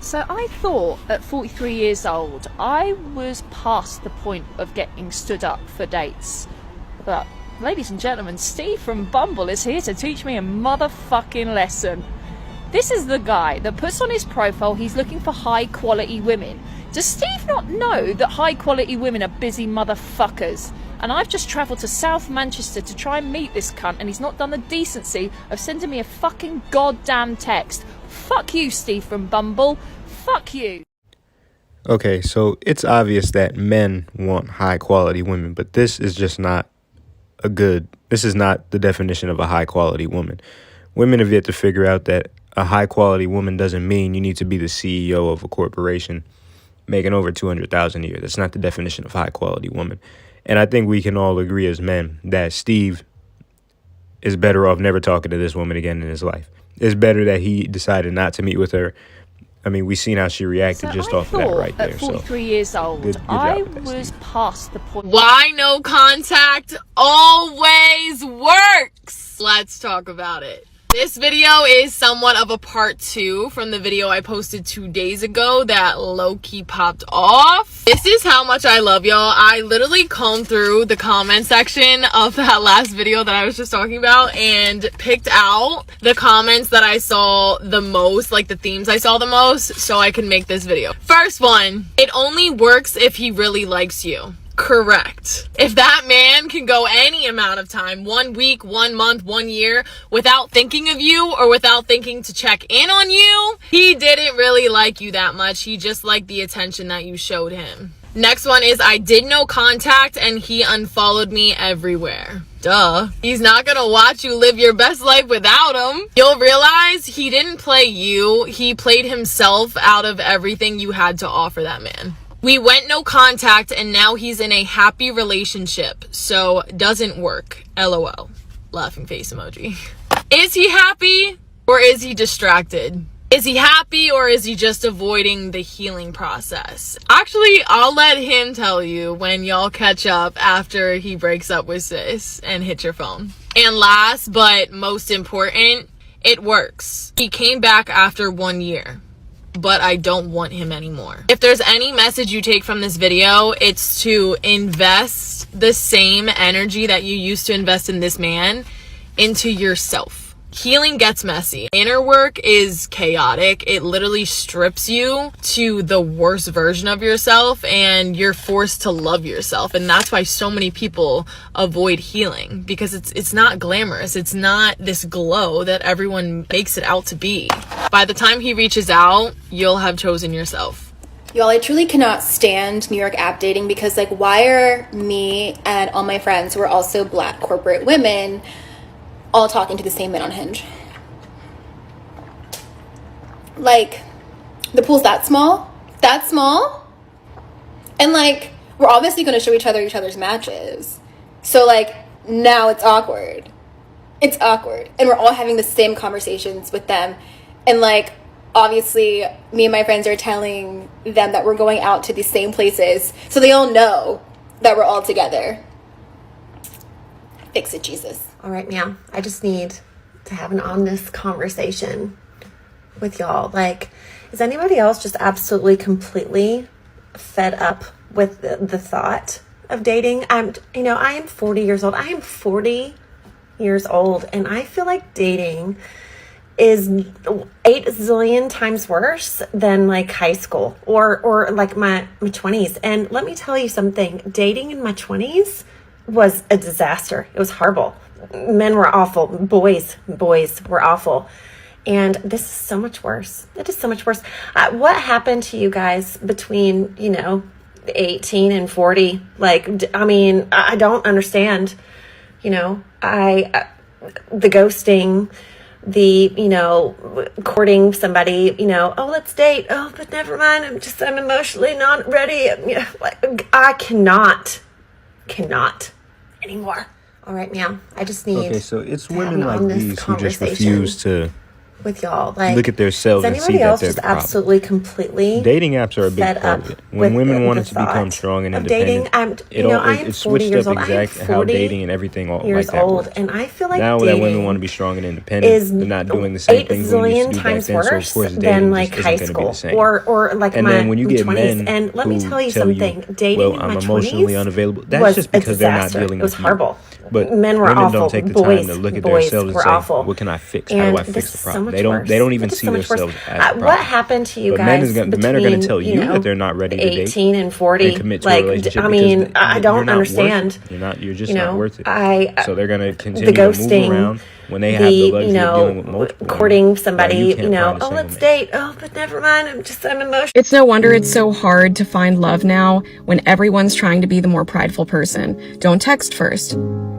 So I thought at 43 years old I was past the point of getting stood up for dates. But, ladies and gentlemen, Steve from Bumble is here to teach me a motherfucking lesson. This is the guy that puts on his profile he's looking for high quality women. Does Steve not know that high quality women are busy motherfuckers? And I've just travelled to South Manchester to try and meet this cunt, and he's not done the decency of sending me a fucking goddamn text. Fuck you, Steve from Bumble. Fuck you. Okay, so it's obvious that men want high quality women, but this is just not this is not the definition of a high quality woman. Women have yet to figure out that a high quality woman doesn't mean you need to be the CEO of a corporation making over $200,000 a year. That's not the definition of high quality woman. And I think we can all agree as men that Steve is better off never talking to this woman again in his life. It's better that he decided not to meet with her. I mean, we've seen how she reacted just off of that right there. At 43 years old, good job I with that, was Steve. past the point. Why no contact always works? Let's talk about it. This video is somewhat of a part 2 from the video I posted 2 days ago that low-key popped off. This is how much I love y'all. I literally combed through the comment section of that last video that I was just talking about and picked out the comments that I saw the most, like the themes I saw the most, so I can make this video. First one, it only works if he really likes you. Correct. If that man can go any amount of time, 1 week, 1 month, 1 year, without thinking of you or without thinking to check in on you, he didn't really like you that much. He just liked the attention that you showed him. Next one is, I did no contact and he unfollowed me everywhere. Duh. He's not gonna watch you live your best life without him. You'll realize he didn't play you. He played himself out of everything you had to offer that man. We went no contact and now he's in a happy relationship, so doesn't work. LOL. Laughing face emoji. Is he happy or is he distracted? Is he happy or is he just avoiding the healing process? Actually, I'll let him tell you when y'all catch up after he breaks up with sis and hit your phone. And last but most important, it works. He came back after 1 year. But I don't want him anymore. If there's any message you take from this video, it's to invest the same energy that you used to invest in this man into yourself. Healing gets messy. Inner work is chaotic. It literally strips you to the worst version of yourself and you're forced to love yourself. And that's why so many people avoid healing, because it's not glamorous. It's not this glow that everyone makes it out to be. By the time he reaches out, you'll have chosen yourself. Y'all, I truly cannot stand New York app dating because, like, why are me and all my friends who are also Black corporate women all talking to the same men on Hinge? Like, the pool's that small? And, like, we're obviously going to show each other's matches. So, like, now it's awkward. And we're all having the same conversations with them. And, like, obviously, me and my friends are telling them that we're going out to these same places, so they all know that we're all together. Fix it, Jesus. All right, ma'am. I just need to have an honest conversation with y'all. Like, is anybody else just absolutely completely fed up with the thought of dating? I am 40 years old. I am 40 years old, and I feel like dating is 8 zillion times worse than like high school or like my 20s. And let me tell you something, dating in my 20s was a disaster. It was horrible. Men were awful. Boys were awful. And this is so much worse. It is so much worse. What happened to you guys between, 18 and 40? Like, I mean, I don't understand, the ghosting, the, courting somebody, oh, let's date. Oh, but never mind. I'm emotionally not ready. I cannot anymore. All right, ma'am. I just need. Okay, so it's women like these who just refuse to with y'all. Like, look at themselves is and see anybody that else they're just the problem. absolutely completely Dating apps are a big fed part up of it. When with women the wanted to become thought strong and of independent, dating? I'm it 40 switched years up old. I'm exactly how 40 dating and everything all years like that old, works. and I feel like Now that women dating want to be strong and independent, is they're not doing the same 8 things we used to zillion do back times then. So of worse course, than dating like just high isn't going to be school the same. or like And my then when you get 20s. men And let me who tell you tell something, dating well, in I'm my emotionally 20s unavailable. That's was just a because they're not disaster. dealing It was with horrible. you. But Men were women awful. don't take the Boys, time to look at boys themselves and were say, awful. "What can I fix? How do I And fix this the is problem?" so They much don't worse. even It is see so much worse. themselves as the problem. What happened to you But guys the men are going to tell between, you that they're not ready to date 18 and 40? and commit to Like, a relationship. I because mean, I you're don't not worth it. understand. You're just You not know, worth it. I So they're going to the continue to move ghosting, around when they have the luxury of dealing with multiple women, courting somebody, while you can't find a oh, single let's man. date. Oh, but never mind. I'm emotional. It's no wonder it's so hard to find love now when everyone's trying to be the more prideful person. Don't text first.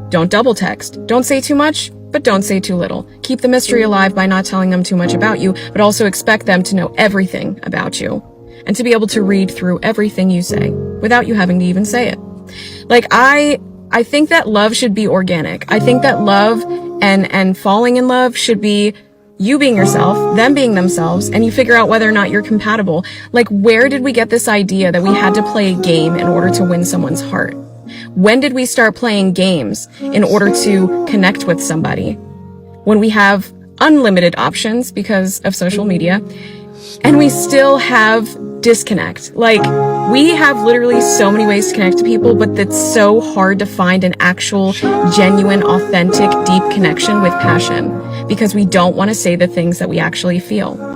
Don't double text. Don't say too much, but don't say too little. Keep the mystery alive by not telling them too much about you, but also expect them to know everything about you and to be able to read through everything you say without you having to even say it. Like, I think that love should be organic. I think that love and falling in love should be you being yourself, them being themselves, and you figure out whether or not you're compatible. Like, where did we get this idea that we had to play a game in order to win someone's heart? When did we start playing games in order to connect with somebody? When we have unlimited options because of social media, and we still have disconnect. Like, we have literally so many ways to connect to people, but it's so hard to find an actual, genuine, authentic, deep connection with passion because we don't want to say the things that we actually feel.